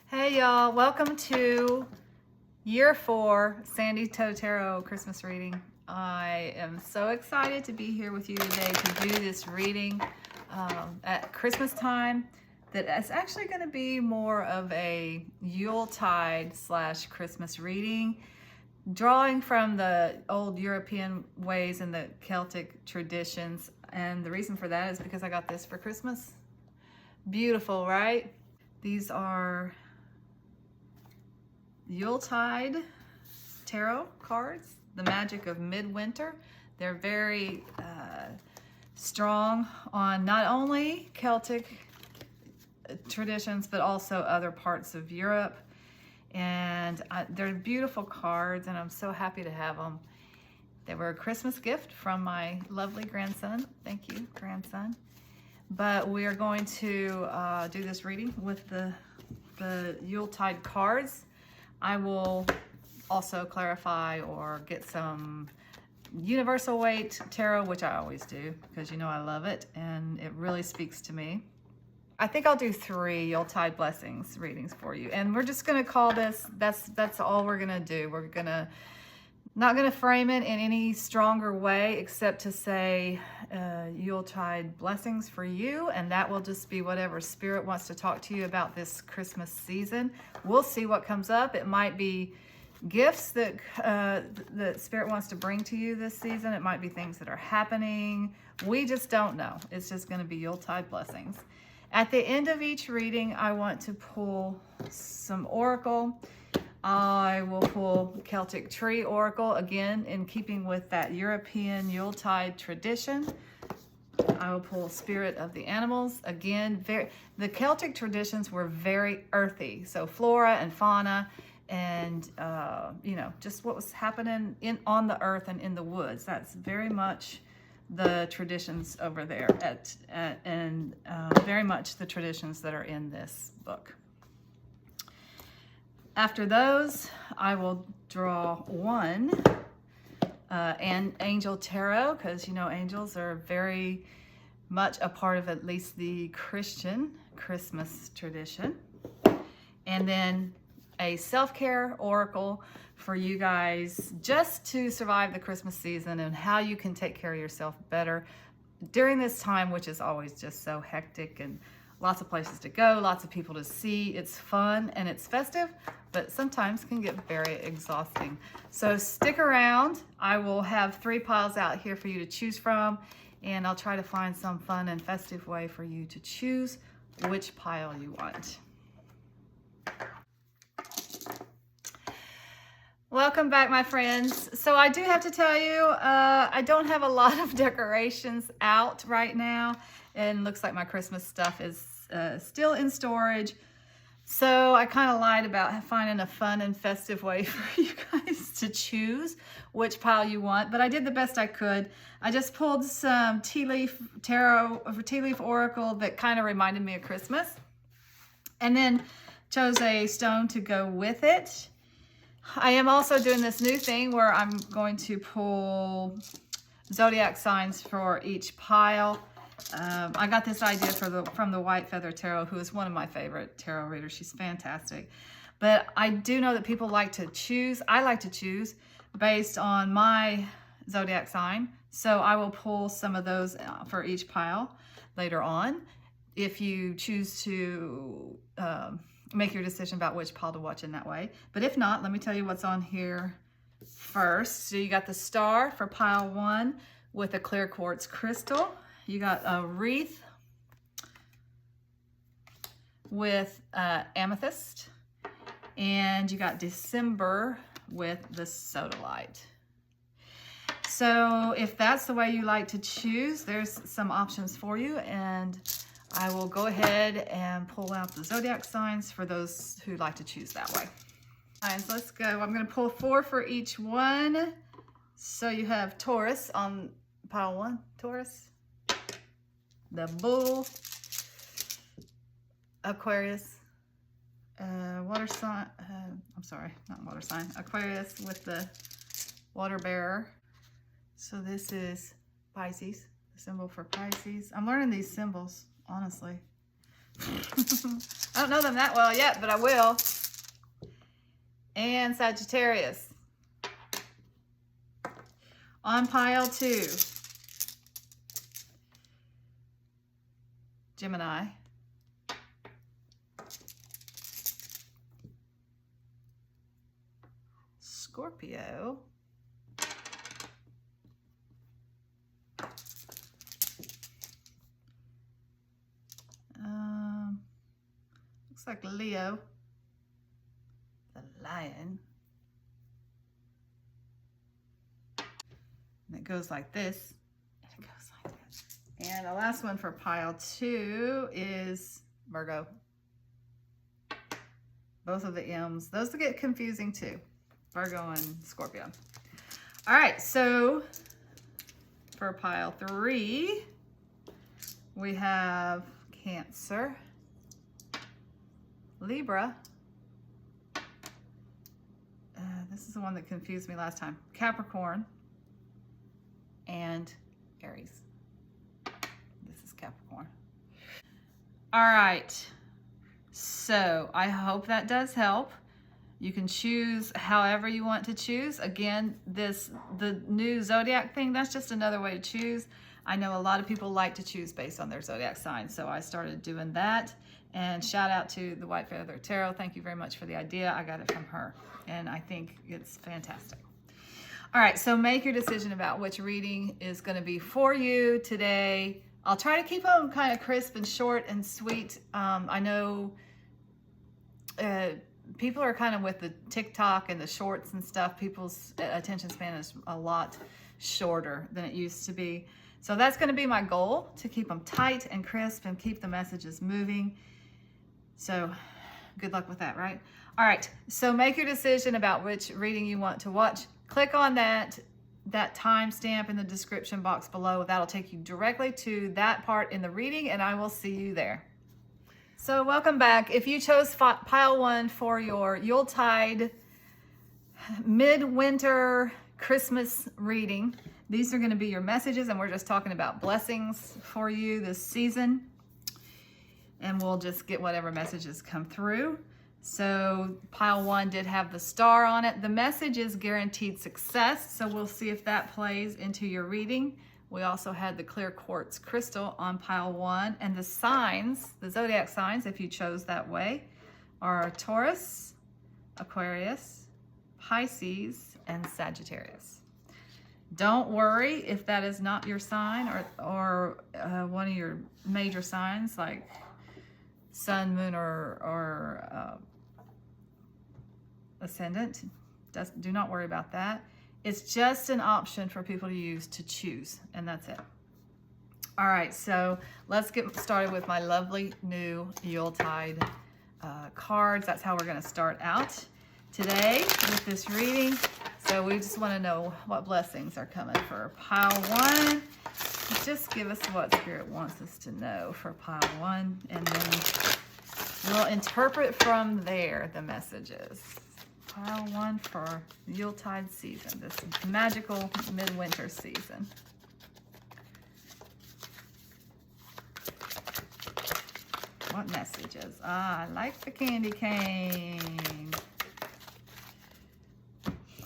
Hey y'all, welcome to year 4 Sandy Toe Tarot Christmas reading. I am so excited to be here with you today to do this reading at Christmas time. That is actually going to be more of a Yuletide / Christmas reading, drawing from the old European ways and the Celtic traditions. And the reason for that is because I got this for Christmas. Beautiful, right? These are Yuletide tarot cards, the magic of midwinter. They're very strong on not only Celtic traditions, but also other parts of Europe. And they're beautiful cards, and I'm so happy to have them. They were a Christmas gift from my lovely grandson. Thank you, grandson. But we are going to do this reading with the Yuletide cards. I will also clarify or get some universal Waite tarot, which I always do because you know I love it and it really speaks to me. I think I'll do 3 Yuletide blessings readings for you, and we're just gonna call this. That's all we're gonna do. We're not gonna frame it in any stronger way except to say Yuletide blessings for you, and that will just be whatever Spirit wants to talk to you about this Christmas season. We'll see what comes up. It might be gifts that Spirit wants to bring to you this season. It might be things that are happening. We just don't know. It's just going to be Yuletide blessings. At the end of each reading, I want to pull some oracle. I will pull Celtic Tree Oracle, again, in keeping with that European Yuletide tradition. I will pull Spirit of the Animals. Again, the Celtic traditions were very earthy. So flora and fauna and, just what was happening on the earth and in the woods. That's very much the traditions over there and very much the traditions that are in this book. After those, I will draw one and angel tarot, because you know angels are very much a part of at least the Christian Christmas tradition. And then a self-care oracle for you guys just to survive the Christmas season and how you can take care of yourself better during this time, which is always just so hectic and lots of places to go, lots of people to see. It's fun and it's festive, but sometimes can get very exhausting. So stick around. I will have 3 piles out here for you to choose from, and I'll try to find some fun and festive way for you to choose which pile you want. Welcome back, my friends. So I do have to tell you, I don't have a lot of decorations out right now, and looks like my Christmas stuff is still in storage. So I kind of lied about finding a fun and festive way for you guys to choose which pile you want, but I did the best I could. I just pulled some tea leaf oracle that kind of reminded me of Christmas, and then chose a stone to go with it. I am also doing this new thing where I'm going to pull Zodiac Signs for each pile. I got this idea from the White Feather Tarot, who is one of my favorite tarot readers. She's fantastic. But I do know that people like to choose. I like to choose based on my zodiac sign. So I will pull some of those for each pile later on. If you choose to make your decision about which pile to watch in that way. But if not, let me tell you what's on here first. So you got the star for pile 1 with a clear quartz crystal. You got a wreath with amethyst, and you got December with the sodalite. So if that's the way you like to choose, there's some options for you, and I will go ahead and pull out the zodiac signs for those who like to choose that way. Signs, let's go. I'm going to pull 4 for each one. So you have Taurus on pile 1, Taurus, the bull, Aquarius, water sign, I'm sorry, not water sign, Aquarius with the water bearer. So this is Pisces, the symbol for Pisces. I'm learning these symbols, honestly. I don't know them that well yet, but I will. And Sagittarius. On pile 2, Gemini. Scorpio. Looks like Leo. The Lion. And it goes like this. And it goes like that. And the last one for pile 2 is Virgo. Both of the M's. Those will get confusing too. Virgo and Scorpio. All right, so for pile 3, we have Cancer, Libra. This is the one that confused me last time. Capricorn and Aries. This is Capricorn. All right, so I hope that does help. You can choose however you want to choose. Again, the new Zodiac thing, that's just another way to choose. I know a lot of people like to choose based on their Zodiac sign, so I started doing that. And shout out to the White Feather Tarot. Thank you very much for the idea. I got it from her, and I think it's fantastic. All right, so make your decision about which reading is going to be for you today. I'll try to keep them kind of crisp and short and sweet. I know people are kind of with the TikTok and the shorts and stuff. People's attention span is a lot shorter than it used to be. So that's going to be my goal, to keep them tight and crisp and keep the messages moving. So good luck with that, right? All right, so make your decision about which reading you want to watch. Click on that timestamp in the description box below. That'll take you directly to that part in the reading, and I will see you there. So welcome back. If you chose pile 1 for your Yuletide midwinter Christmas reading, these are going to be your messages, and we're just talking about blessings for you this season. And we'll just get whatever messages come through. So pile 1 did have the star on it. The message is guaranteed success, so we'll see if that plays into your reading. We also had the clear quartz crystal on pile 1, and the signs, the zodiac signs, if you chose that way, are Taurus, Aquarius, Pisces, and Sagittarius. Don't worry if that is not your sign or one of your major signs like sun, moon, or ascendant. Do not worry about that. It's just an option for people to use to choose, and that's it. All right, so let's get started with my lovely new Yuletide cards. That's how we're going to start out today with this reading. So we just want to know what blessings are coming for pile 1. Just give us what Spirit wants us to know for pile 1, and then we'll interpret from there the messages. Pile 1 for Yuletide season, this magical midwinter season. What messages? Ah, I like the candy cane.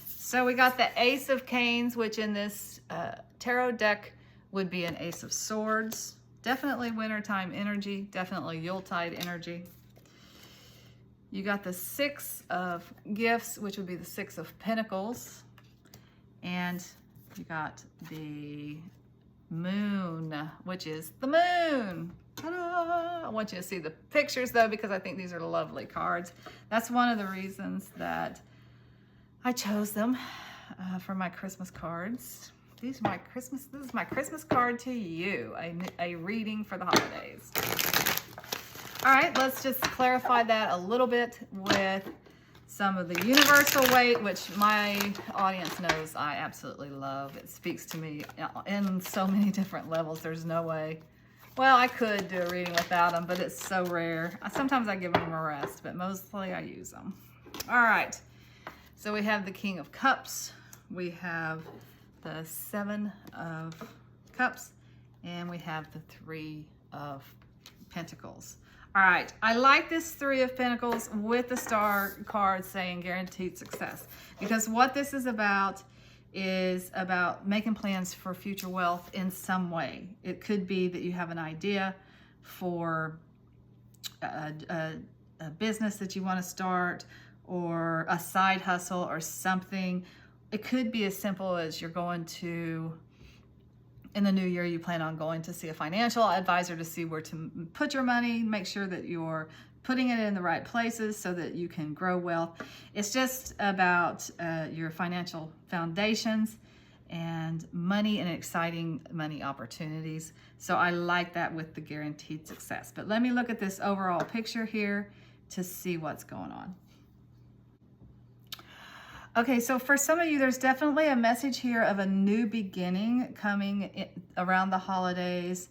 So we got the Ace of Canes, which in this tarot deck would be an Ace of Swords. Definitely wintertime energy, definitely Yuletide energy. You got the 6 of Gifts, which would be the 6 of Pentacles. And you got the Moon, which is the moon. Ta-da! I want you to see the pictures though, because I think these are lovely cards. That's one of the reasons that I chose them for my Christmas cards. This is my Christmas card to you, a reading for the holidays. All right, let's just clarify that a little bit with some of the universal weight, which my audience knows I absolutely love. It speaks to me in so many different levels. There's no way. Well, I could do a reading without them, but it's so rare. Sometimes I give them a rest, but mostly I use them. All right, so we have the King of Cups. We have the 7 of Cups, and we have the 3 of Pentacles. All right, I like this Three of Pentacles with the star card saying guaranteed success, because what this is about making plans for future wealth in some way. It could be that you have an idea for a business that you want to start, or a side hustle or something. It could be as simple as you're going to, in the new year, you plan on going to see a financial advisor to see where to put your money, make sure that you're putting it in the right places so that you can grow wealth. It's just about your financial foundations and money and exciting money opportunities. So I like that with the guaranteed success. But let me look at this overall picture here to see what's going on. Okay, so for some of you, there's definitely a message here of a new beginning coming around the holidays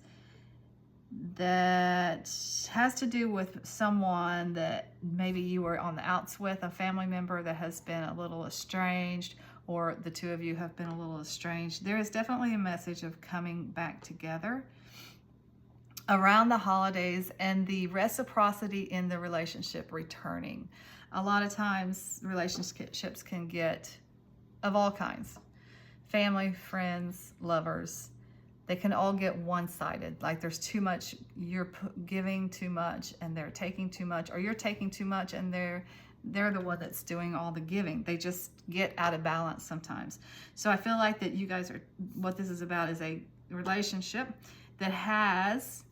that has to do with someone that maybe you were on the outs with, a family member that has been a little estranged, or the two of you have been a little estranged. There is definitely a message of coming back together around the holidays and the reciprocity in the relationship returning. A lot of times relationships can get of all kinds. Family, friends, lovers, they can all get one-sided. Like there's too much, you're giving too much and they're taking too much, or you're taking too much and they're the one that's doing all the giving. They just get out of balance sometimes. So I feel like that you guys are, what this is about is a relationship that has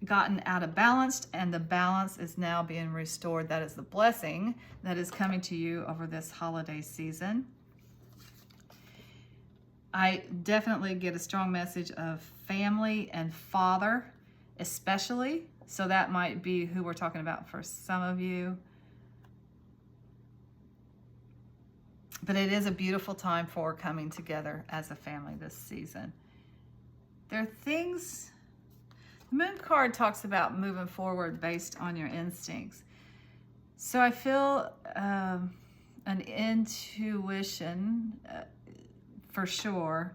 gotten out of balance, and the balance is now being restored. That is the blessing that is coming to you over this holiday season. I definitely get a strong message of family and father, especially. So that might be who we're talking about for some of you. But it is a beautiful time for coming together as a family this season. There are things. The Moon card talks about moving forward based on your instincts. So I feel an intuition for sure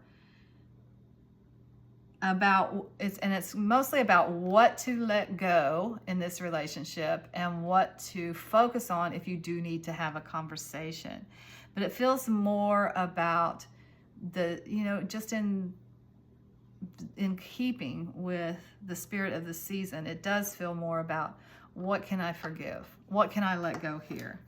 about it's mostly about what to let go in this relationship and what to focus on if you do need to have a conversation. But it feels more about the, just in keeping with the spirit of the season. It does feel more about what can I forgive? What can I let go here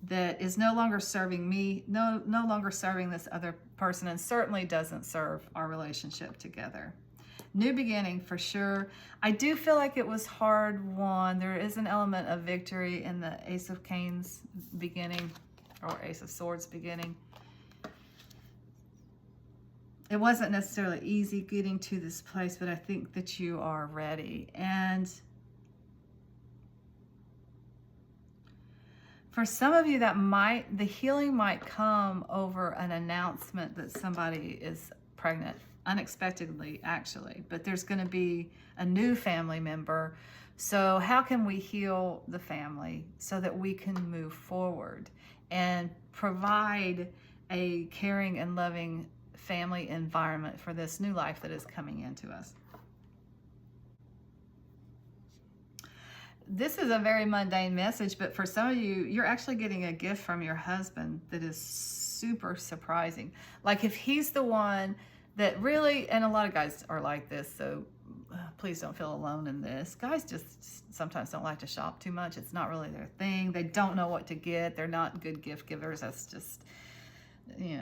that is no longer serving me, no longer serving this other person, and certainly doesn't serve our relationship together. New beginning for sure. I do feel like it was hard won. There is an element of victory in the Ace of Canes beginning, or Ace of Swords beginning. It wasn't necessarily easy getting to this place, but I think that you are ready. And for some of you, the healing might come over an announcement that somebody is pregnant, unexpectedly actually, but there's going to be a new family member. So how can we heal the family so that we can move forward and provide a caring and loving family environment for this new life that is coming into us? This is a very mundane message, but for some of you, you're actually getting a gift from your husband that is super surprising. Like if he's the one that really, and a lot of guys are like this, so please don't feel alone in this. Guys just sometimes don't like to shop too much. It's not really their thing. They don't know what to get. They're not good gift givers. That's just, they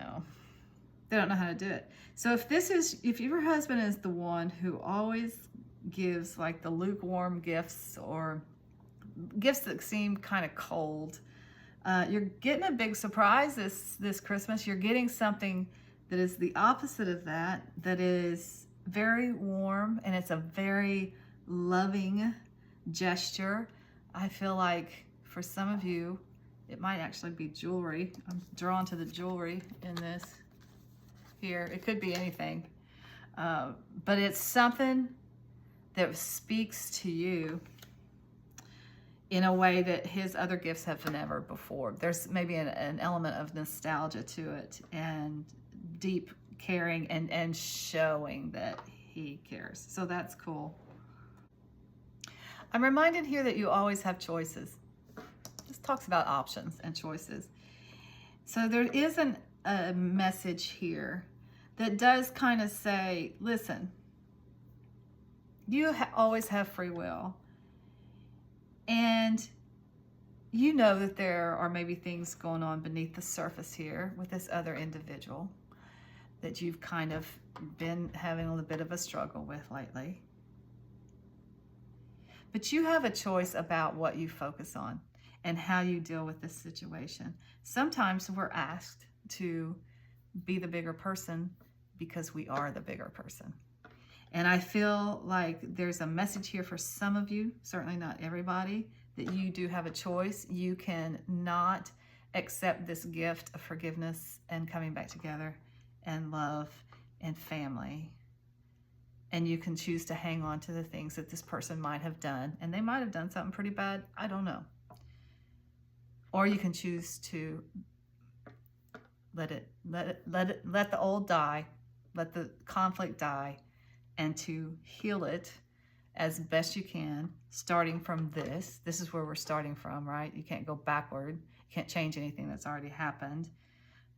don't know how to do it. So if your husband is the one who always gives like the lukewarm gifts or gifts that seem kind of cold, you're getting a big surprise this Christmas. You're getting something that is the opposite of that is very warm, and it's a very loving gesture. I feel like for some of you, it might actually be jewelry. I'm drawn to the jewelry in this here. It could be anything, but it's something that speaks to you in a way that his other gifts have never before. There's maybe an element of nostalgia to it, and deep caring and showing that he cares. So that's cool. I'm reminded here that you always have choices. This talks about options and choices. So there is a message here that does kind of say, listen, you always have free will. And you know that there are maybe things going on beneath the surface here with this other individual that you've kind of been having a little bit of a struggle with lately. But you have a choice about what you focus on and how you deal with this situation. Sometimes we're asked to be the bigger person because we are the bigger person. And I feel like there's a message here for some of you, certainly not everybody, that you do have a choice. You can not accept this gift of forgiveness and coming back together and love and family. And you can choose to hang on to the things that this person might have done. And they might have done something pretty bad. I don't know. Or you can choose to let the old die, let the conflict die, and to heal it as best you can, starting from this. This is where we're starting from, right? You can't go backward. You can't change anything that's already happened.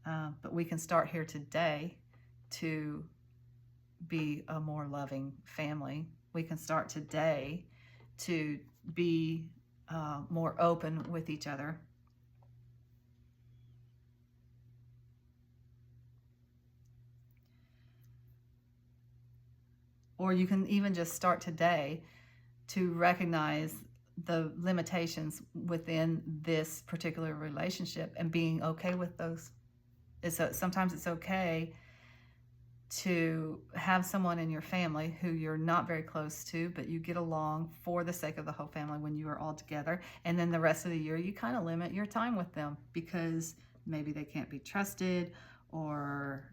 But we can start here today to be a more loving family. We can start today to be more open with each other. Or you can even just start today to recognize the limitations within this particular relationship and being okay with those. Sometimes it's okay to have someone in your family who you're not very close to, but you get along for the sake of the whole family when you are all together. And then the rest of the year, you kind of limit your time with them because maybe they can't be trusted, or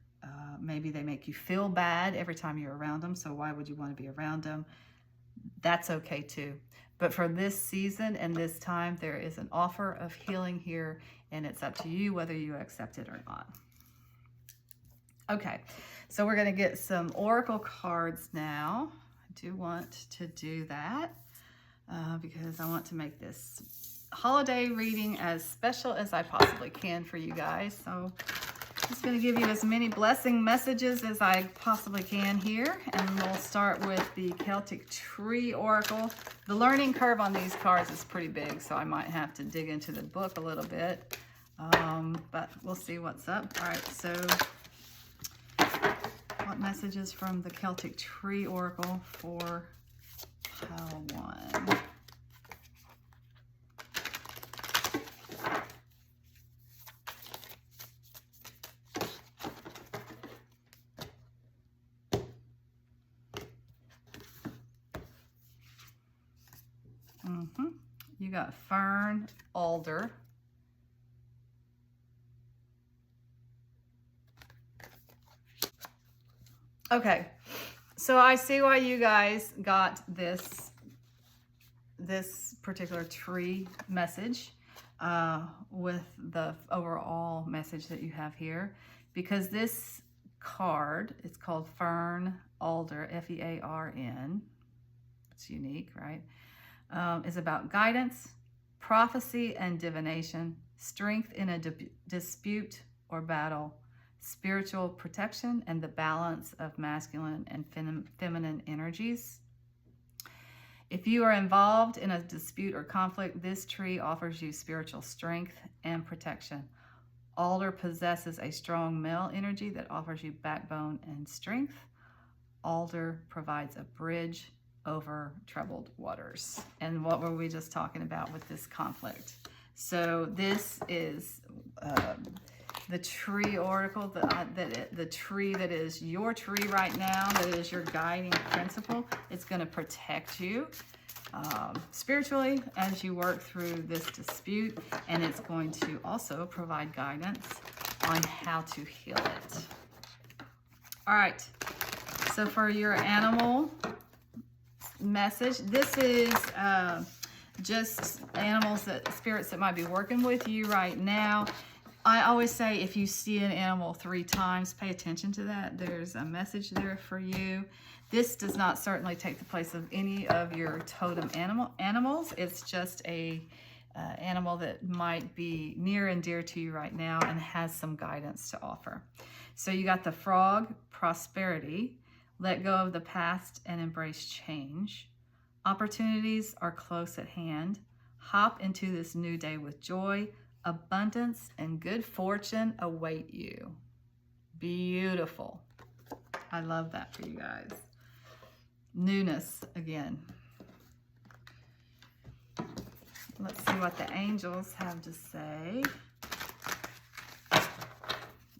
maybe they make you feel bad every time you're around them. So why would you want to be around them? That's okay too. But for this season and this time, there is an offer of healing here, and it's up to you whether you accept it or not. Okay, so we're going to get some oracle cards now. I do want to do that because I want to make this holiday reading as special as I possibly can for you guys. So I'm just going to give you as many blessing messages as I possibly can here. And we'll start with the Celtic Tree Oracle. The learning curve on these cards is pretty big, so I might have to dig into the book a little bit. But we'll see what's up. All right, so what messages from the Celtic Tree Oracle for pile 1? You got fern, alder. Okay, so I see why you guys got this particular tree message with the overall message that you have here, because this card, it's called Fern Alder, F-E-A-R-N. It's unique, right? Is about guidance, prophecy and divination, strength in a dispute or battle, spiritual protection, and the balance of masculine and feminine energies. If you are involved in a dispute or conflict, this tree offers you spiritual strength and protection. Alder possesses a strong male energy that offers you backbone and strength. Alder provides a bridge over troubled waters. And what were we just talking about with this conflict? So this is the tree oracle, the tree that is your tree right now, that is your guiding principle. It's going to protect you spiritually as you work through this dispute, and it's going to also provide guidance on how to heal it. All right, so for your animal message, this is just animals, spirits that might be working with you right now. I always say if you see an animal 3 times, pay attention to that. There's a message there for you. This does not certainly take the place of any of your totem animals. It's just a animal that might be near and dear to you right now and has some guidance to offer. So you got the frog, prosperity, let go of the past and embrace change. Opportunities are close at hand. Hop into this new day with joy. Abundance and good fortune await you. Beautiful. I love that for you guys. Newness again. Let's see what the angels have to say.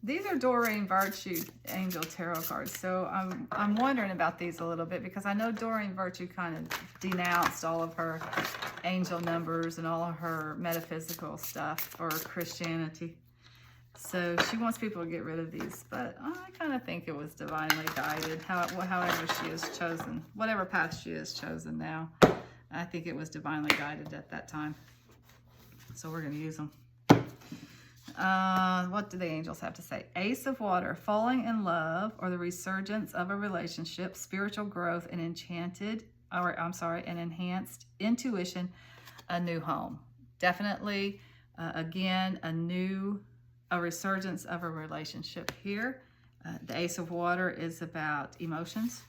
These are Doreen Virtue Angel Tarot cards. So I'm wondering about these a little bit because I know Doreen Virtue kind of denounced all of her angel numbers and all of her metaphysical stuff for Christianity. So she wants people to get rid of these, but I kind of think it was divinely guided, however she has chosen, whatever path she has chosen now. I think it was divinely guided at that time. So we're going to use them. What do the angels have to say? Ace of Water, falling in love or the resurgence of a relationship, spiritual growth and enhanced intuition, a new home. Definitely, again, a resurgence of a relationship here. The Ace of Water is about emotions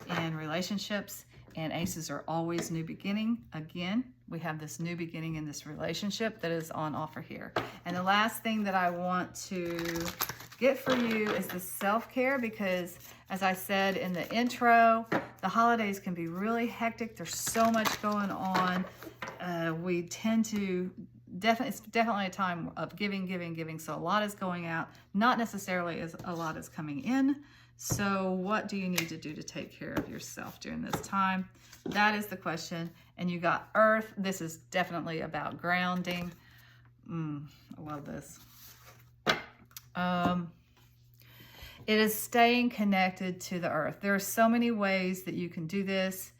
and relationships, and aces are always new beginning. Again, we have this new beginning in this relationship that is on offer here. And the last thing that I want to get for you is the self-care, because as I said in the intro, the holidays can be really hectic. There's so much going on. We tend to it's definitely a time of giving. So a lot is going out, not necessarily as a lot is coming in. So what do you need to do to take care of yourself during this time? That is the question. And you got Earth. This is definitely about grounding. I love this. It is staying connected to the Earth. There are so many ways that you can do this.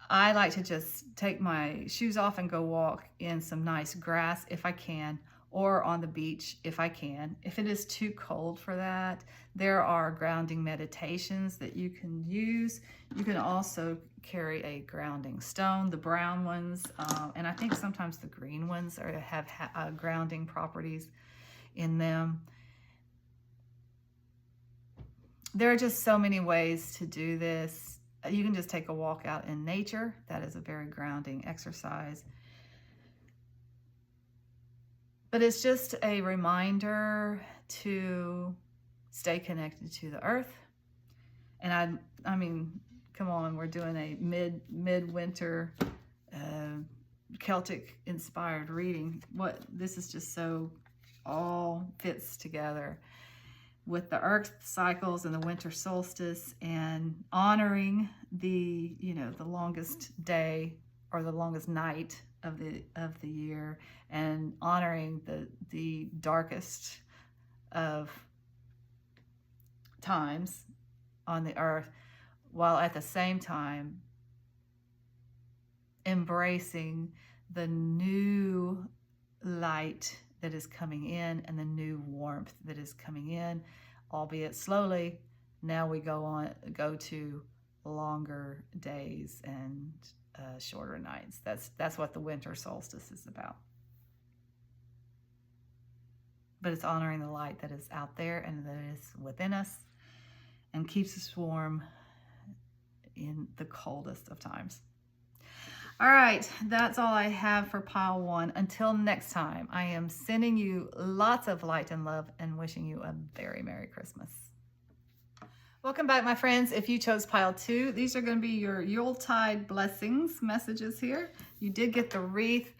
I like to just take my shoes off and go walk in some nice grass if I can, or on the beach if I can. If it is too cold for that, there are grounding meditations that you can use. You can also carry a grounding stone, the brown ones, and I think sometimes the green ones have grounding properties in them. There are just so many ways to do this. You can just take a walk out in nature. That is a very grounding exercise. But it's just a reminder to stay connected to the Earth. And I mean, come on, we're doing a midwinter Celtic inspired reading. This is just so all fits together with the Earth cycles and the winter solstice, and honoring the longest day or the longest night of the year, and honoring the darkest of times on the Earth, while at the same time embracing the new light that is coming in and the new warmth that is coming in, albeit slowly. Now we go to longer days and shorter nights. That's what the winter solstice is about. But it's honoring the light that is out there and that is within us and keeps us warm in the coldest of times. All right, that's all I have for pile 1. Until next time, I am sending you lots of light and love and wishing you a very Merry Christmas. Welcome back, my friends. If you chose pile 2, these are going to be your Yuletide blessings messages here. You did get the wreath.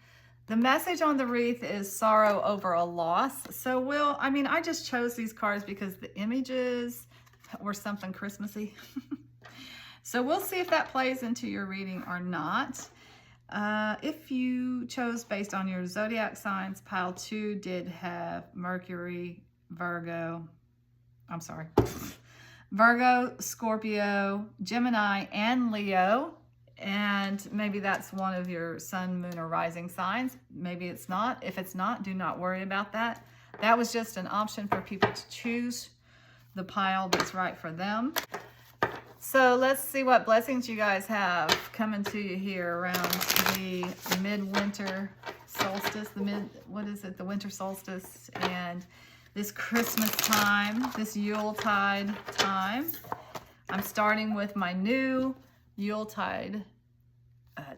The message on the wreath is sorrow over a loss. So I just chose these cards because the images were something Christmassy. So we'll see if that plays into your reading or not. If you chose based on your zodiac signs, pile 2 did have Mercury, Virgo, Scorpio, Gemini, and Leo. And maybe that's one of your sun, moon, or rising signs. Maybe it's not. If it's not, do not worry about that. that was just an option for people to choose the pile that's right for them. So let's see what blessings you guys have coming to you here around the midwinter solstice, the winter solstice, and this Christmas time, this Yuletide time. I'm starting with my new Yuletide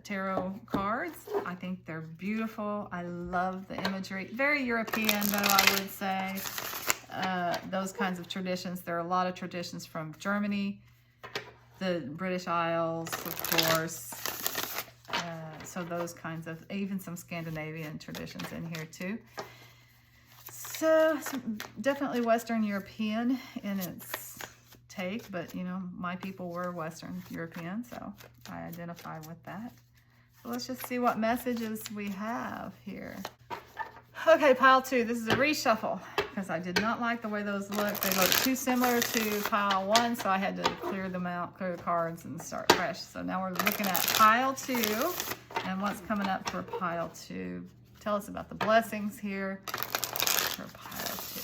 tarot cards. I think they're beautiful. I love the imagery. Very European, though, I would say. Those kinds of traditions. There are a lot of traditions from Germany, the British Isles, of course. So those kinds of, even some Scandinavian traditions in here too. So definitely Western European in its take, but you know, my people were Western European, so I identify with that. So let's just see what messages we have here. Okay, pile 2. This is a reshuffle because I did not like the way those look. They look too similar to pile 1, so I had to clear them out, clear the cards, and start fresh. So now we're looking at pile 2 and what's coming up for pile 2. Tell us about the blessings here for pile 2.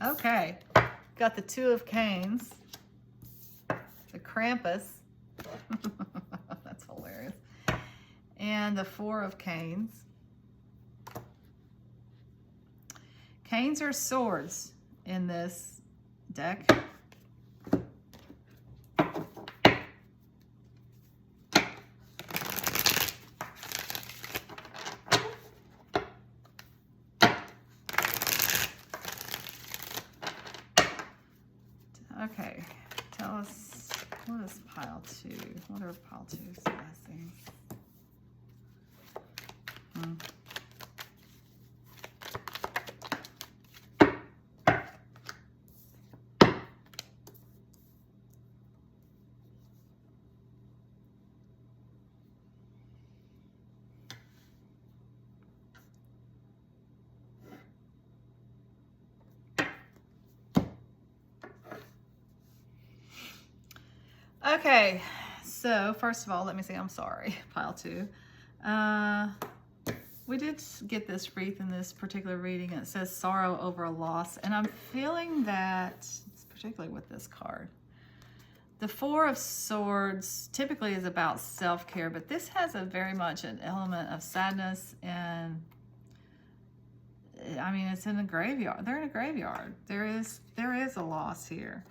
Okay, got the 2 of Canes, the Krampus, that's hilarious, and the 4 of Canes. Canes are swords in this deck. Okay, tell us, what is pile 2? What are pile 2's blessings? Okay, so first of all, let me see, I'm sorry, pile 2. We did get this wreath in this particular reading, and it says sorrow over a loss, and I'm feeling that, particularly with this card, the 4 of Swords typically is about self-care, but this has a very much an element of sadness, and I mean, it's in the graveyard. They're in a graveyard. There is a loss here.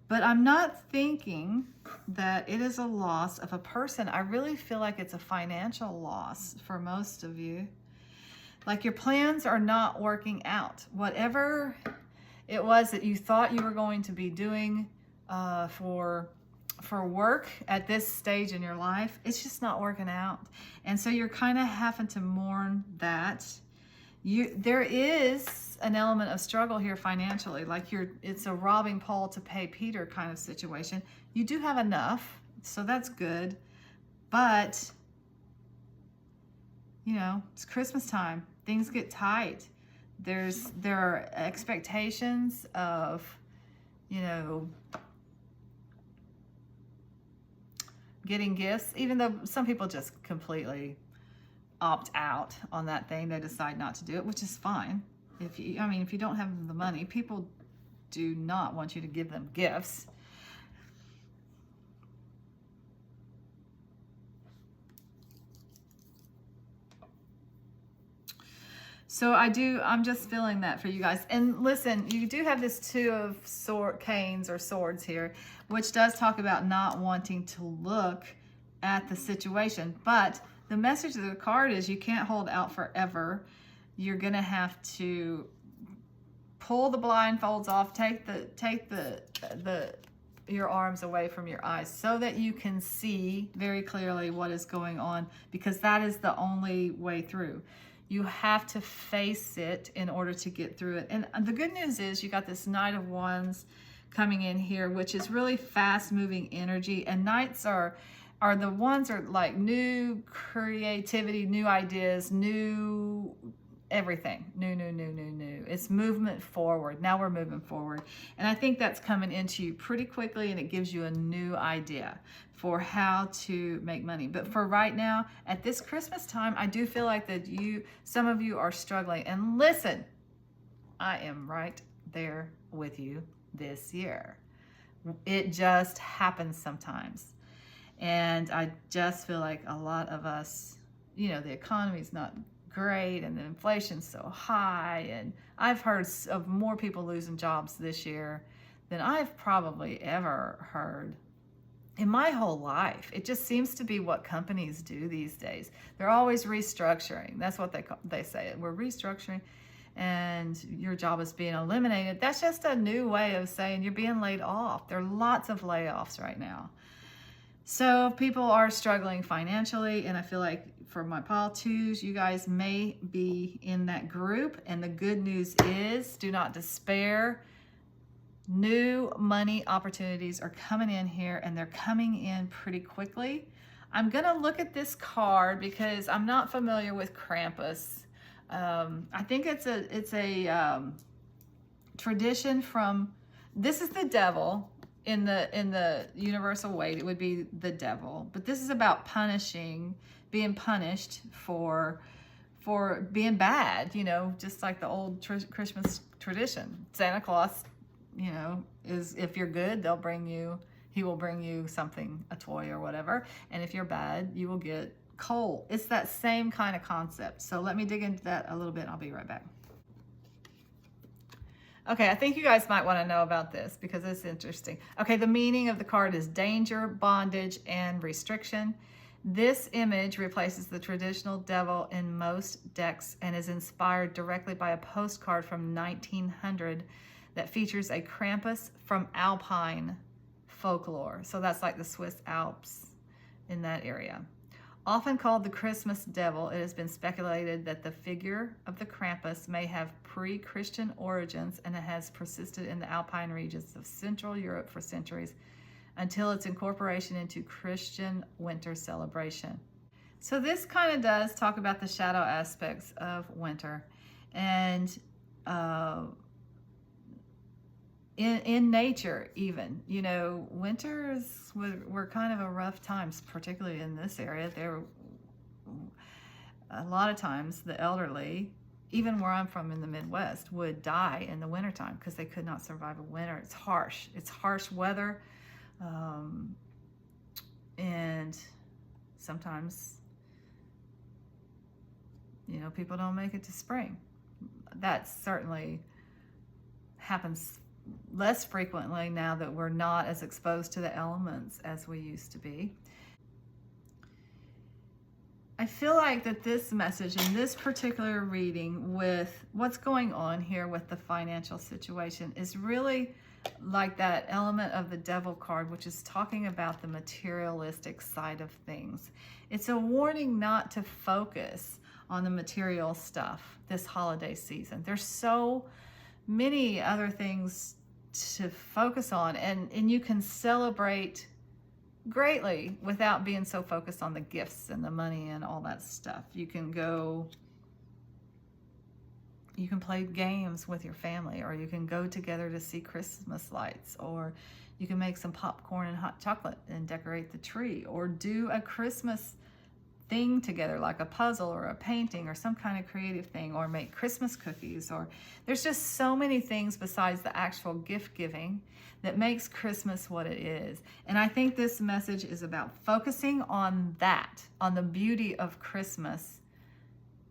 But I'm not thinking that it is a loss of a person. I really feel like it's a financial loss for most of you. Like your plans are not working out. Whatever it was that you thought you were going to be doing for work at this stage in your life, it's just not working out. And so you're kind of having to mourn that. There is an element of struggle here financially, like it's a robbing Paul to pay Peter kind of situation. You do have enough, so that's good, but you know, it's Christmas time. Things get tight. There are expectations of, you know, getting gifts, even though some people just completely opt out on that thing. They decide not to do it, which is fine. If you don't have the money, people do not want you to give them gifts. So I'm just feeling that for you guys. And listen, you do have this 2 of canes or swords here, which does talk about not wanting to look at the situation. But the message of the card is you can't hold out forever. You're gonna have to pull the blindfolds off, take your arms away from your eyes so that you can see very clearly what is going on, because that is the only way through. You have to face it in order to get through it. And the good news is you got this Knight of Wands coming in here, which is really fast moving energy. And nights are the ones are like new creativity, new ideas, new everything, new. It's movement forward. Now we're moving forward. And I think that's coming into you pretty quickly, and it gives you a new idea for how to make money. But for right now, at this Christmas time, I do feel like that some of you are struggling. And listen, I am right there with you this year. It just happens sometimes. And I just feel like a lot of us, you know, the economy's not great and the inflation's so high. And I've heard of more people losing jobs this year than I've probably ever heard in my whole life. It just seems to be what companies do these days. They're always restructuring. That's what they say. We're restructuring and your job is being eliminated. That's just a new way of saying you're being laid off. There are lots of layoffs right now. So people are struggling financially, and I feel like for my pile twos, you guys may be in that group. And the good news is, do not despair. New money opportunities are coming in here, and they're coming in pretty quickly. I'm gonna look at this card because I'm not familiar with Krampus. I think it's a tradition from, this is the devil. In the universal Waite, it would be the devil. But this is about being punished for being bad, you know, just like the old Christmas tradition. Santa Claus, you know, is, if you're good, he will bring you something, a toy or whatever. And if you're bad, you will get coal. It's that same kind of concept. So let me dig into that a little bit and I'll be right back. Okay, I think you guys might want to know about this because it's interesting. Okay, the meaning of the card is danger, bondage, and restriction. This image replaces the traditional devil in most decks and is inspired directly by a postcard from 1900 that features a Krampus from Alpine folklore. So that's like the Swiss Alps in that area. Often called the Christmas devil, it has been speculated that the figure of the Krampus may have pre-Christian origins, and it has persisted in the Alpine regions of Central Europe for centuries until its incorporation into Christian winter celebration. So this kind of does talk about the shadow aspects of winter. And in nature even, you know, winters were kind of a rough times, particularly in this area. There, a lot of times the elderly, even where I'm from in the Midwest, would die in the wintertime because they could not survive a winter. It's harsh weather, and sometimes, you know, people don't make it to spring. That certainly happens less frequently now that we're not as exposed to the elements as we used to be. I feel like that this message in this particular reading, with what's going on here with the financial situation, is really like that element of the devil card, which is talking about the materialistic side of things. It's a warning not to focus on the material stuff this holiday season. There's so many other things to focus on, and you can celebrate greatly without being so focused on the gifts and the money and all that stuff. You can play games with your family, or you can go together to see Christmas lights, or you can make some popcorn and hot chocolate and decorate the tree, or do a Christmas thing together, like a puzzle or a painting or some kind of creative thing, or make Christmas cookies. Or there's just so many things besides the actual gift giving that makes Christmas what it is. And I think this message is about focusing on that, on the beauty of Christmas,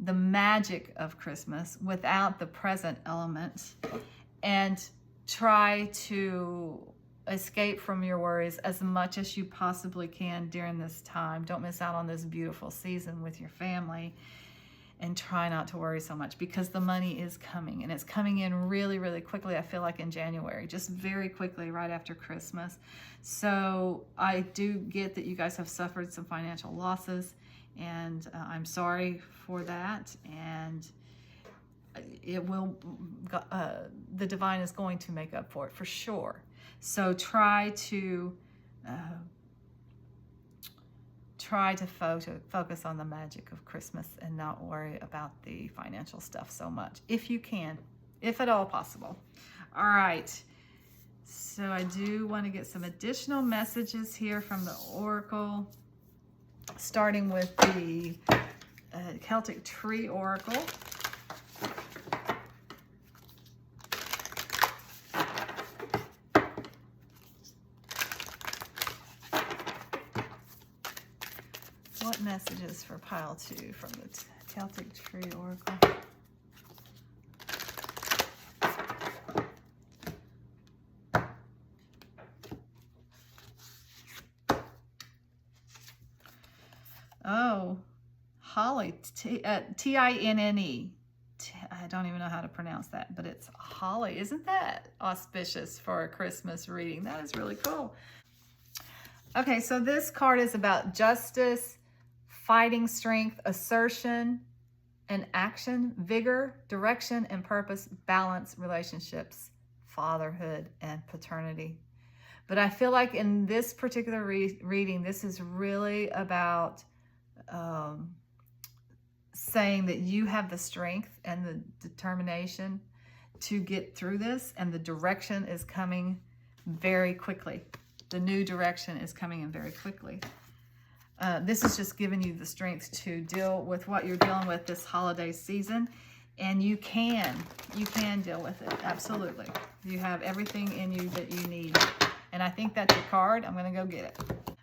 the magic of Christmas without the present element, and try to escape from your worries as much as you possibly can during this time. Don't miss out on this beautiful season with your family, and try not to worry so much, because the money is coming, and it's coming in really, really quickly. I feel like in January, just very quickly right after Christmas. So I do get that you guys have suffered some financial losses, and I'm sorry for that. And it will, the divine is going to make up for it for sure. So try to focus on the magic of Christmas and not worry about the financial stuff so much, if you can, if at all possible. All right. So I do want to get some additional messages here from the Oracle, starting with the Celtic Tree Oracle. What messages for pile 2 from the Celtic Tree Oracle? Oh, holly, T-I-N-N-E. I don't even know how to pronounce that, but it's holly. Isn't that auspicious for a Christmas reading? That is really cool. Okay, so this card is about justice, fighting strength, assertion and action, vigor, direction and purpose, balance, relationships, fatherhood, and paternity. But I feel like in this particular reading, this is really about saying that you have the strength and the determination to get through this, and the direction is coming very quickly. The new direction is coming in very quickly. This is just giving you the strength to deal with what you're dealing with this holiday season, and you can deal with it. Absolutely. You have everything in you that you need. And I think that's your card. I'm going to go get it.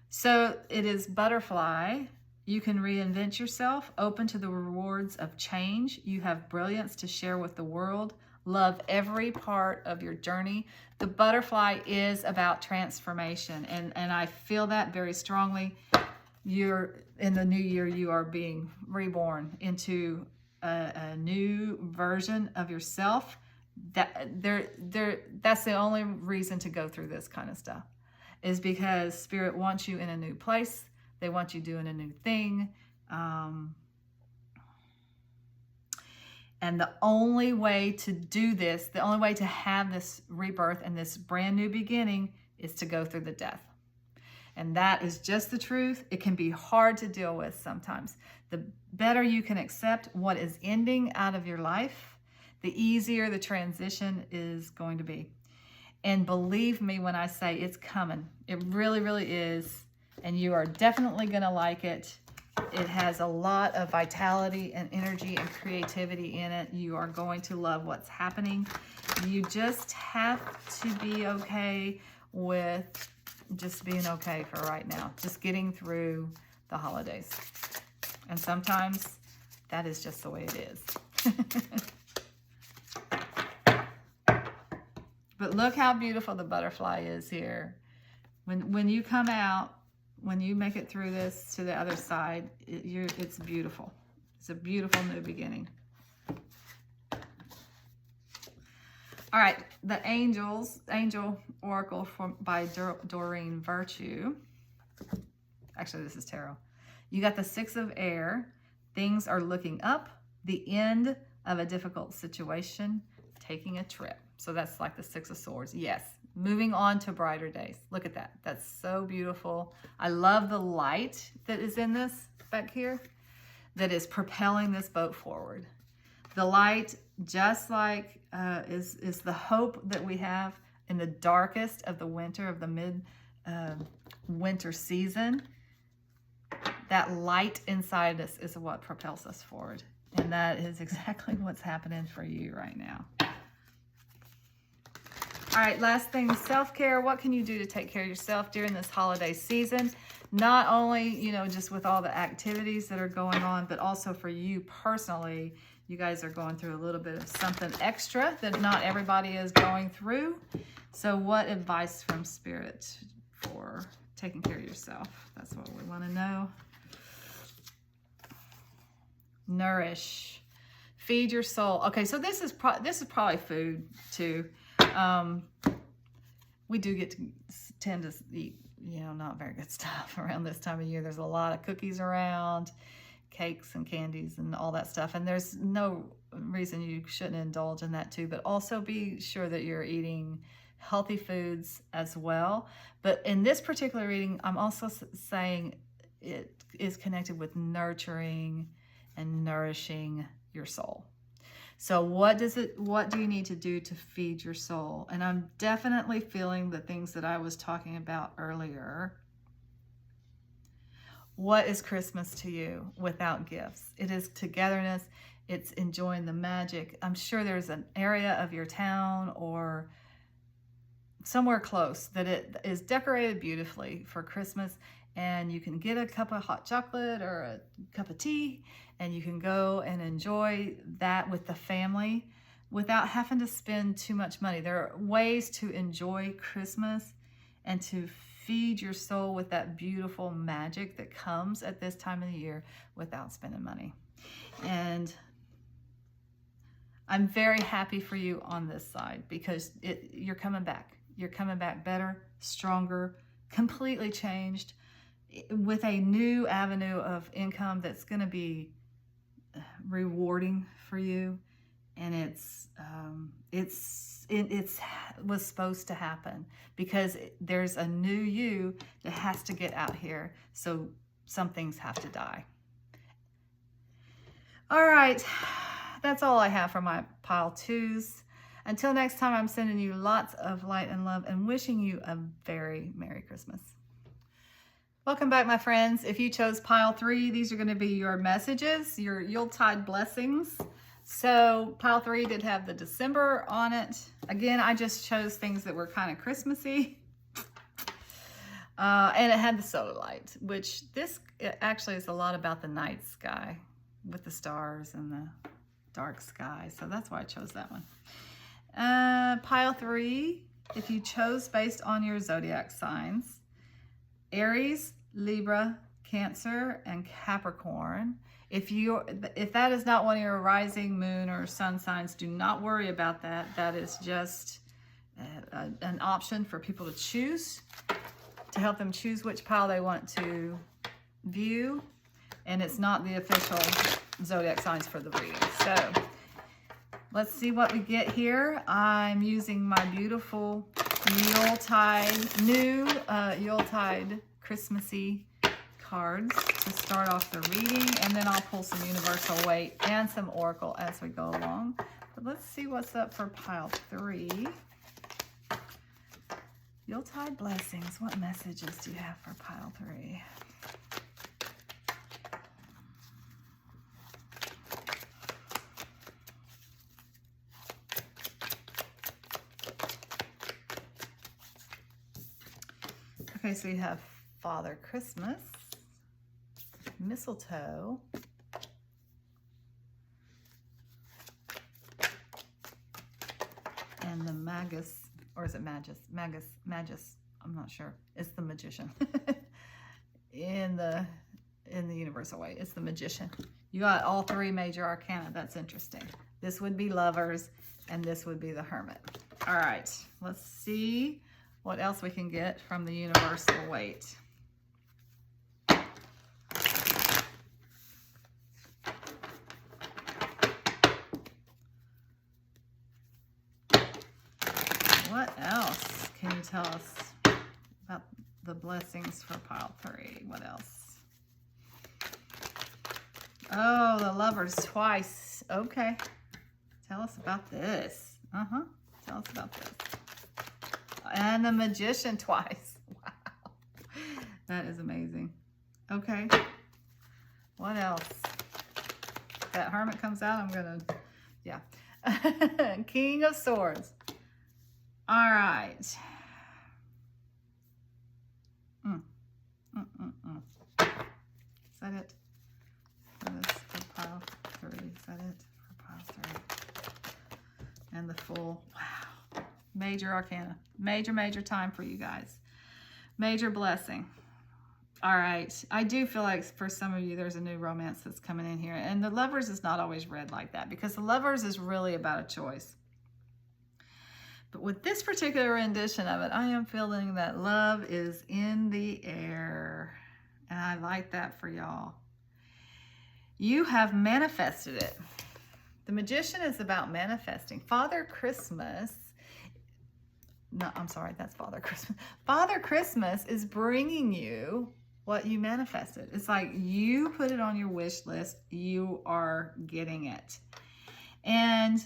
So it is butterfly. You can reinvent yourself, open to the rewards of change. You have brilliance to share with the world. Love every part of your journey. The butterfly is about transformation, and I feel that very strongly. You're in the new year, you are being reborn into a new version of yourself. That's the only reason to go through this kind of stuff, is because Spirit wants you in a new place. They want you doing a new thing. And the only way to do this, the only way to have this rebirth and this brand new beginning, is to go through the death. And that is just the truth. It can be hard to deal with sometimes. The better you can accept what is ending out of your life, the easier the transition is going to be. And believe me when I say it's coming. It really, really is. And you are definitely going to like it. It has a lot of vitality and energy and creativity in it. You are going to love what's happening. You just have to be okay with just being okay for right now. Just getting through the holidays. And sometimes that is just the way it is. But look how beautiful the butterfly is here. When you come out, when you make it through this to the other side, it's beautiful. It's a beautiful new beginning. All right, the Angel Oracle by Doreen Virtue. Actually, this is tarot. You got the Six of Air. Things are looking up. The end of a difficult situation. Taking a trip. So that's like the Six of Swords. Yes. Moving on to brighter days. Look at that. That's so beautiful. I love the light that is in this back here that is propelling this boat forward. The light, just like is the hope that we have in the darkest of the winter, of the mid-winter season. That light inside us is what propels us forward. And that is exactly what's happening for you right now. All right, last thing, self-care. What can you do to take care of yourself during this holiday season? Not only, just with all the activities that are going on, but also for you personally. You guys are going through a little bit of something extra that not everybody is going through. So what advice from Spirit for taking care of yourself? That's what we want to know. Nourish. Feed your soul. Okay, so this is probably food too. We do tend to eat, not very good stuff around this time of year. There's a lot of cookies around, cakes and candies and all that stuff. And there's no reason you shouldn't indulge in that too, but also be sure that you're eating healthy foods as well. But in this particular reading, I'm also saying it is connected with nurturing and nourishing your soul. So what do you need to do to feed your soul? And I'm definitely feeling the things that I was talking about earlier. What is Christmas to you without gifts? It is togetherness. It's enjoying the magic. I'm sure there's an area of your town or somewhere close that it is decorated beautifully for Christmas, and you can get a cup of hot chocolate or a cup of tea, and you can go and enjoy that with the family without having to spend too much money. There are ways to enjoy Christmas and to feed your soul with that beautiful magic that comes at this time of the year without spending money. And I'm very happy for you on this side because you're coming back. You're coming back better, stronger, completely changed, with a new avenue of income that's going to be rewarding for you. And it was supposed to happen because there's a new you that has to get out here. So some things have to die. All right. That's all I have for my pile twos. Until next time, I'm sending you lots of light and love and wishing you a very Merry Christmas. Welcome back, my friends. If you chose pile 3, these are going to be your messages, your Yuletide blessings. So pile 3 did have the December on it. Again, I just chose things that were kind of Christmassy. And it had the Sodalite, which it actually is a lot about the night sky with the stars and the dark sky. So that's why I chose that one. Pile 3, if you chose based on your zodiac signs, Aries, Libra, Cancer, and Capricorn. If that is not one of your rising, moon, or sun signs, do not worry about that. That is just an option for people to choose, to help them choose which pile they want to view. And it's not the official zodiac signs for the reading. So let's see what we get here. I'm using my beautiful new Yuletide Christmassy cards to start off the reading, and then I'll pull some universal Waite and some oracle as we go along. But let's see what's up for pile 3. Yuletide blessings. What messages do you have for pile 3? Okay, so you have Father Christmas, mistletoe, and the magus, or is it magus? Magus, I'm not sure. It's the magician. in the universal way, it's the magician. You got all 3 major arcana. That's interesting. This would be lovers, and this would be the hermit. All right, let's see what else we can get from the universal Waite. What else can you tell us about the blessings for pile 3? What else? Oh, the lovers twice. Okay. Tell us about this. Tell us about this. And the magician twice. Wow. That is amazing. Okay. What else? If that hermit comes out, I'm going to, yeah. King of Swords. All right. Is that it? For this, for pile 3. Is that it? For pile 3. And the full, wow. Major arcana. Major time for you guys. Major blessing. All right. I do feel like for some of you, there's a new romance that's coming in here. And the lovers is not always read like that, because the lovers is really about a choice. But with this particular rendition of it, I am feeling that love is in the air. And I like that for y'all. You have manifested it. The magician is about manifesting. Father Christmas No, I'm sorry, that's Father Christmas. Father Christmas is bringing you what you manifested. It's like you put it on your wish list, you are getting it. And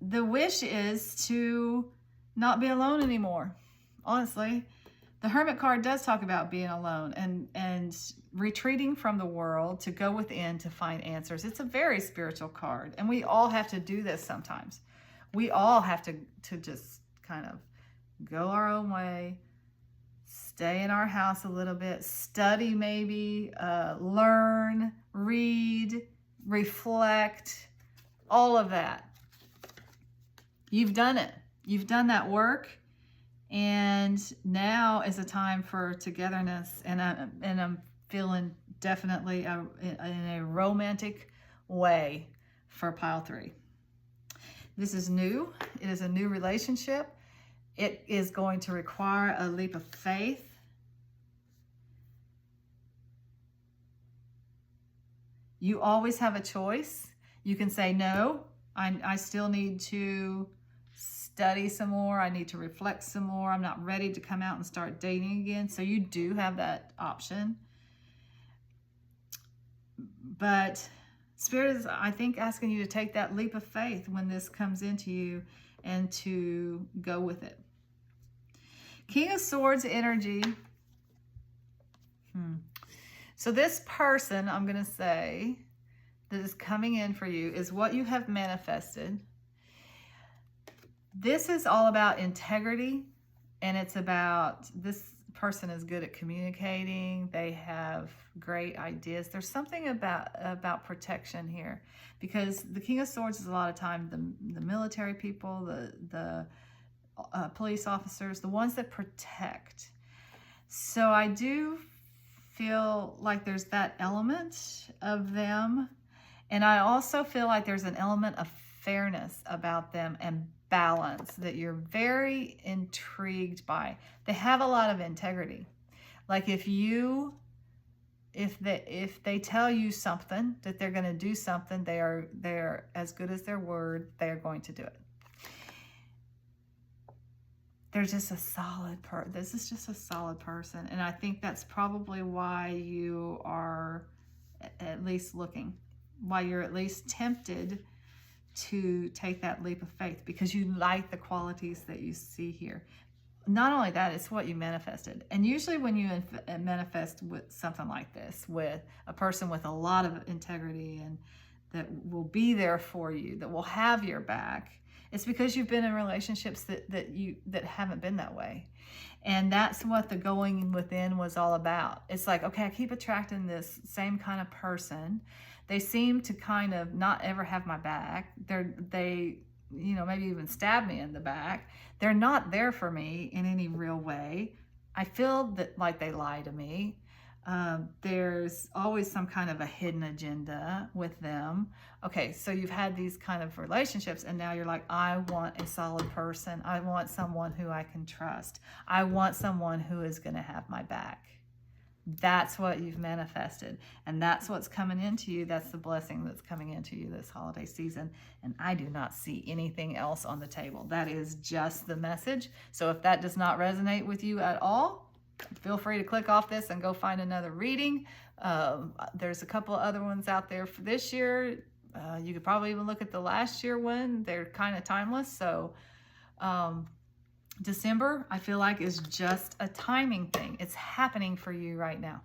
the wish is to not be alone anymore. Honestly, the Hermit card does talk about being alone and retreating from the world to go within to find answers. It's a very spiritual card, and we all have to do this sometimes. We all have to just kind of go our own way, stay in our house a little bit, study maybe, learn, read, reflect, all of that. You've done it. You've done that work, and now is a time for togetherness, and I'm feeling definitely in a romantic way for pile 3. This is new. It is a new relationship. It is going to require a leap of faith. You always have a choice. You can say, no, I still need to study some more. I need to reflect some more. I'm not ready to come out and start dating again. So you do have that option. But Spirit is, I think, asking you to take that leap of faith when this comes into you and to go with it. King of Swords energy. So this person, I'm going to say, that is coming in for you is what you have manifested. This is all about integrity, and it's about, this person is good at communicating. They have great ideas. There's something about protection here, because the King of Swords is a lot of time the military people, the police officers, the ones that protect. So I do feel like there's that element of them. And I also feel like there's an element of fairness about them and balance that you're very intrigued by. They have a lot of integrity. Like if they tell you something, that they're going to do something, they're as good as their word, they are going to do it. They're just a solid this is just a solid person. And I think that's probably why you are at least looking, why you're at least tempted to take that leap of faith, because you like the qualities that you see here. Not only that, it's what you manifested. And usually when you manifest with something like this, with a person with a lot of integrity and that will be there for you, that will have your back, it's because you've been in relationships that haven't been that way. And that's what the going within was all about. It's like, okay, I keep attracting this same kind of person. They seem to kind of not ever have my back. They maybe even stab me in the back. They're not there for me in any real way. I feel that like they lie to me. There's always some kind of a hidden agenda with them. Okay, so you've had these kind of relationships, and now you're like, I want a solid person. I want someone who I can trust. I want someone who is going to have my back. That's what you've manifested, and that's what's coming into you. That's the blessing that's coming into you this holiday season, and I do not see anything else on the table. That is just the message. So if that does not resonate with you at all, feel free to click off this and go find another reading. There's a couple of other ones out there for this year. You could probably even look at the last year one. They're kind of timeless. So December, I feel like, is just a timing thing. It's happening for you right now.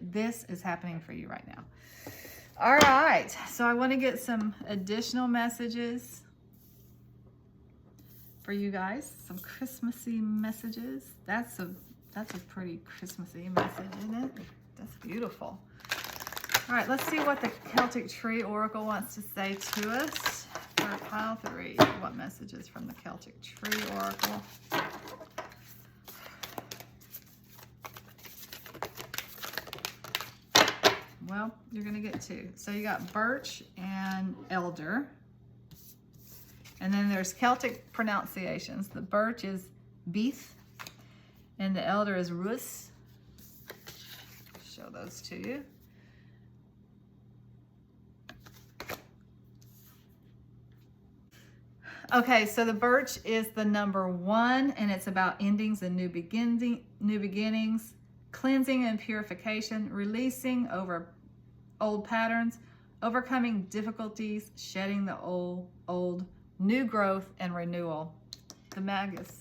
This is happening for you right now. All right. So I want to get some additional messages for you guys. Some Christmassy messages. That's a pretty Christmassy message, isn't it? That's beautiful. All right, let's see what the Celtic Tree Oracle wants to say to us for pile 3. What messages from the Celtic Tree Oracle? Well, you're going to get 2. So you got birch and elder. And then there's Celtic pronunciations. The birch is Beith, and the elder is Rus. Show those to you. Okay, so the birch is the number 1, and it's about endings and new beginnings, cleansing and purification, releasing over old patterns, overcoming difficulties, shedding the old, new growth and renewal. The Magus,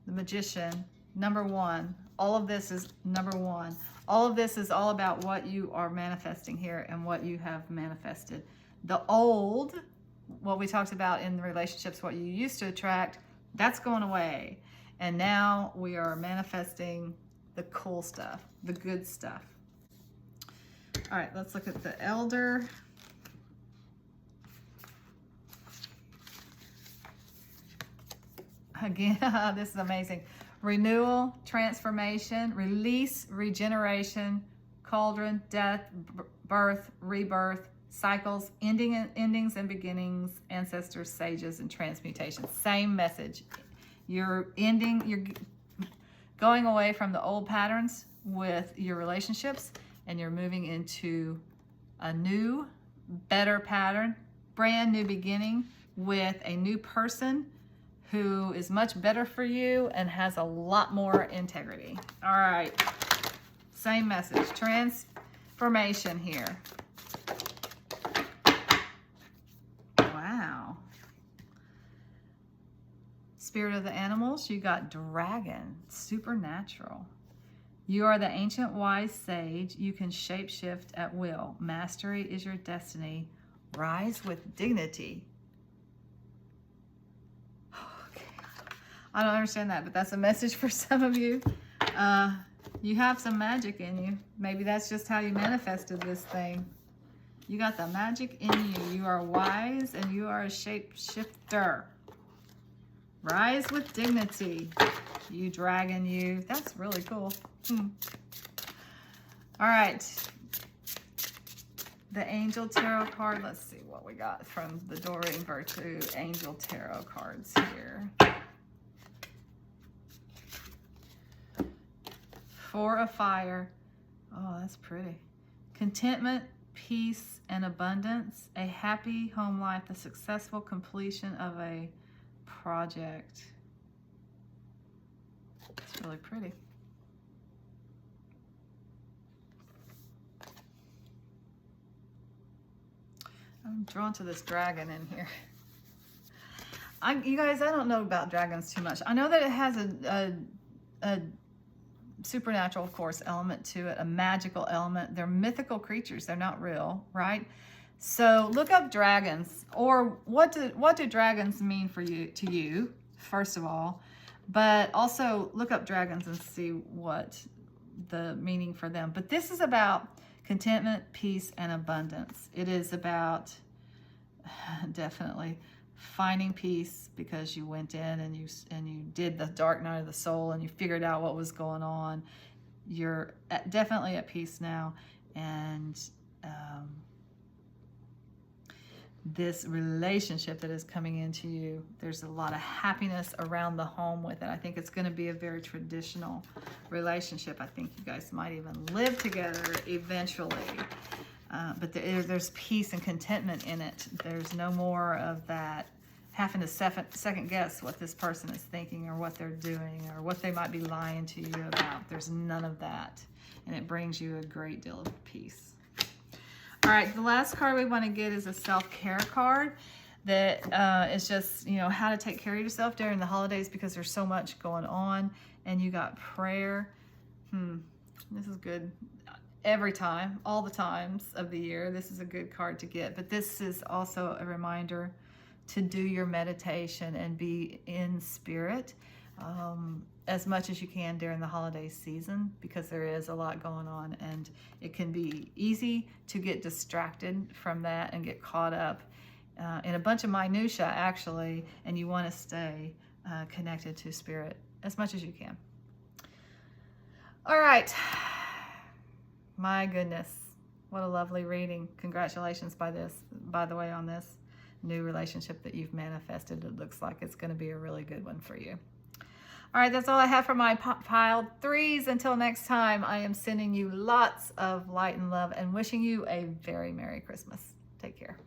the Magician, number 1. All of this is number 1. All of this is all about what you are manifesting here and what you have manifested. The old, what we talked about in the relationships, what you used to attract, that's going away. And now we are manifesting the cool stuff, the good stuff. All right, let's look at the Elder. Again, this is amazing. Renewal, transformation, release, regeneration, cauldron, death, birth, rebirth, cycles, endings and beginnings, ancestors, sages, and transmutation. Same message. You're going away from the old patterns with your relationships, and you're moving into a new, better pattern, brand new beginning with a new person who is much better for you and has a lot more integrity. All right, same message, transformation here. Wow. Spirit of the animals, you got dragon, supernatural. You are the ancient wise sage. You can shapeshift at will. Mastery is your destiny. Rise with dignity. Okay. I don't understand that, but that's a message for some of you. You have some magic in you. Maybe that's just how you manifested this thing. You got the magic in you. You are wise and you are a shapeshifter. Rise with dignity. You dragon, you. That's really cool. All right. The Angel Tarot card. Let's see what we got from the Doreen Virtue Angel Tarot cards here. 4 of Fire. Oh, that's pretty. Contentment, peace, and abundance. A happy home life. The successful completion of a project. It's really pretty. I'm drawn to this dragon in here. You guys, I don't know about dragons too much. I know that it has a supernatural, of course, element to it, a magical element. They're mythical creatures. They're not real, right? So look up dragons, or what do dragons mean for you, to you, first of all, but also look up dragons and see what the meaning for them. But this is about contentment, peace, and abundance. It is about definitely finding peace because you went in and you did the dark night of the soul and you figured out what was going on. You're definitely at peace now, and this relationship that is coming into you, there's a lot of happiness around the home with it. I think it's going to be a very traditional relationship. I think you guys might even live together eventually. But there's peace and contentment in it. There's no more of that having to second guess what this person is thinking or what they're doing or what they might be lying to you about. There's none of that. And it brings you a great deal of peace. All right, the last card we want to get is a self-care card that is just, how to take care of yourself during the holidays because there's so much going on. And you got prayer. This is good. Every time, all the times of the year, this is a good card to get. But this is also a reminder to do your meditation and be in spirit as much as you can during the holiday season, because there is a lot going on and it can be easy to get distracted from that and get caught up in a bunch of minutia, actually, and you want to stay connected to spirit as much as you can. All right. My goodness, what a lovely reading. Congratulations by the way, on this new relationship that you've manifested. It looks like it's going to be a really good one for you. All right, that's all I have for my piled threes. Until next time, I am sending you lots of light and love and wishing you a very Merry Christmas. Take care.